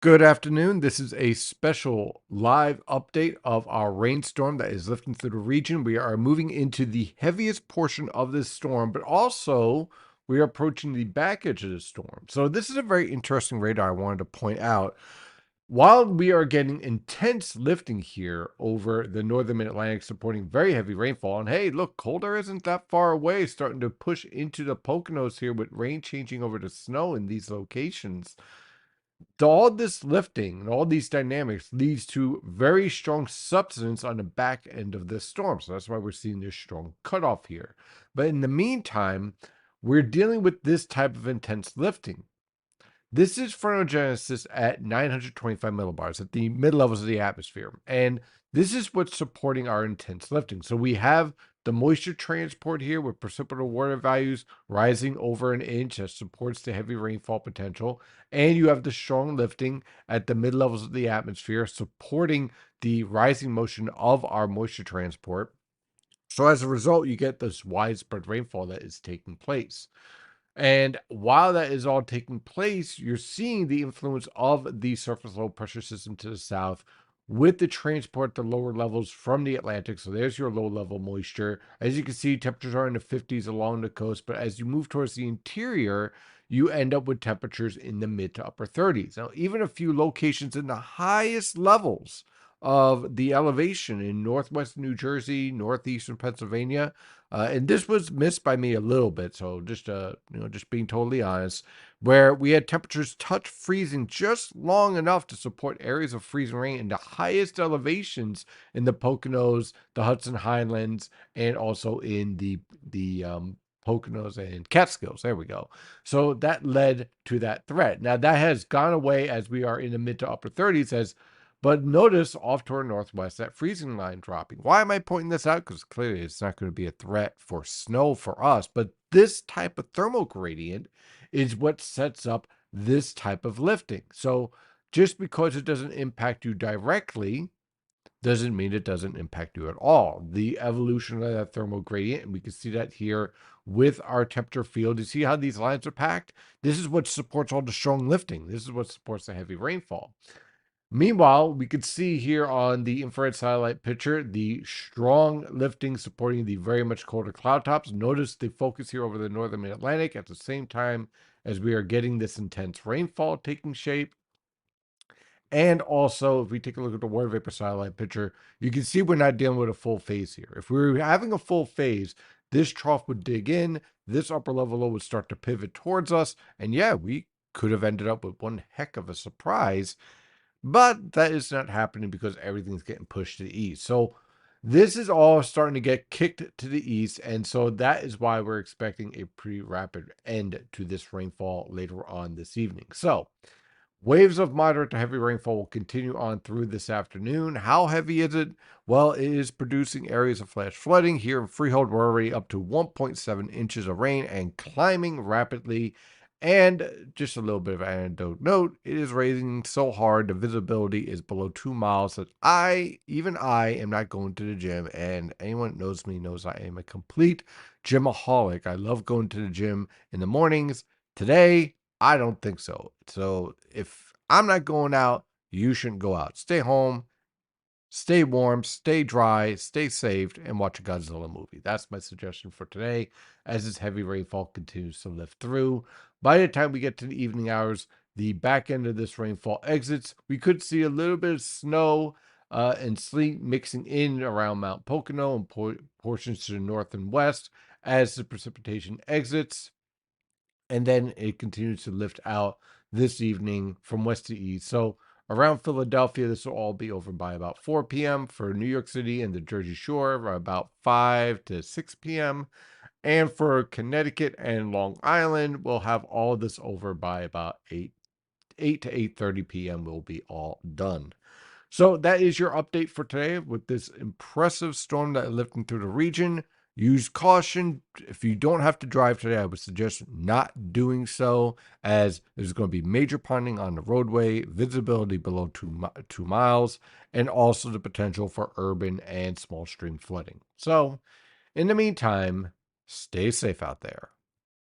Good afternoon. This is a special live update of our rainstorm that is lifting through the region. We are moving into the heaviest portion of this storm, but also we are approaching the back edge of the storm. So, this is a very interesting radar I wanted to point out. While we are getting intense lifting here over the northern mid Atlantic, supporting very heavy rainfall, and hey, look, cold air isn't that far away, starting to push into the Poconos here with rain changing over to snow in these locations. All this lifting and all these dynamics leads to very strong subsidence on the back end of this storm. So that's why we're seeing this strong cutoff here. But in the meantime, we're dealing with this type of intense lifting. This is Frontogenesis at 925 millibars at the mid levels of the atmosphere. And this is what's supporting our intense lifting. So we have the moisture transport here with precipitable water values rising over an inch that supports the heavy rainfall potential. And you have the strong lifting at the mid levels of the atmosphere supporting the rising motion of our moisture transport. So as a result, you get this widespread rainfall that is taking place. And while that is all taking place, you're seeing the influence of the surface low pressure system to the south with the transport to lower levels from the Atlantic. So there's your low level moisture. As you can see, temperatures are in the 50s along the coast, but as you move towards the interior, you end up with temperatures in the mid to upper 30s. Now, even a few locations in the highest levels of the elevation in northwestern New Jersey, northeastern Pennsylvania, and this was missed by me a little bit. So just being totally honest, where we had temperatures touch freezing just long enough to support areas of freezing rain in the highest elevations in the Poconos, the Hudson Highlands, and also in the Poconos and Catskills. There we go. So that led to that threat. Now that has gone away as we are in the mid to upper 30s as but notice off to our northwest that freezing line dropping. Why am I pointing this out? Because clearly it's not going to be a threat for snow for us, but this type of thermal gradient is what sets up this type of lifting. So just because it doesn't impact you directly doesn't mean it doesn't impact you at all. The evolution of that thermal gradient, and we can see that here with our temperature field. You see how these lines are packed? This is what supports all the strong lifting. This is what supports the heavy rainfall. Meanwhile, we could see here on the infrared satellite picture the strong lifting supporting the very much colder cloud tops. Notice the focus here over the northern Atlantic at the same time as we are getting this intense rainfall taking shape. And also, if we take a look at the water vapor satellite picture, you can see we're not dealing with a full phase here. If we were having a full phase, this trough would dig in, this upper level low would start to pivot towards us, and yeah, we could have ended up with one heck of a surprise, but that is not happening because everything's getting pushed to the east. So this is all starting to get kicked to the east, and so that is why we're expecting a pretty rapid end to this rainfall later on this evening. So waves of moderate to heavy rainfall will continue on through this afternoon. How heavy is it? Well, it is producing areas of flash flooding. Here in Freehold, we're already up to 1.7 inches of rain and climbing rapidly. And just a little bit of anecdote note, it is raining so hard the visibility is below 2 miles that even I am not going to the gym. And anyone that knows me knows I am a complete gymaholic. I love going to the gym in the mornings. Today, I don't think so. So if I'm not going out, you shouldn't go out. Stay home, stay warm, stay dry, stay safe, and watch a Godzilla movie. That's my suggestion for today as this heavy rainfall continues to lift through. By the time we get to the evening hours, the back end of this rainfall exits. We could see a little bit of snow and sleet mixing in around Mount Pocono and portions to the north and west as the precipitation exits. And then it continues to lift out this evening from west to east. So around Philadelphia, this will all be over by about 4 p.m. For New York City and the Jersey Shore, about 5 to 6 p.m. And for Connecticut and Long Island, we'll have all of this over by about 8 to 8:30 p.m. Will be all done. So that is your update for today with this impressive storm that is lifting through the region. Use caution. If you don't have to drive today, I would suggest not doing so, as there's going to be major ponding on the roadway, visibility below 2 miles, and also the potential for urban and small stream flooding. So, in the meantime, stay safe out there.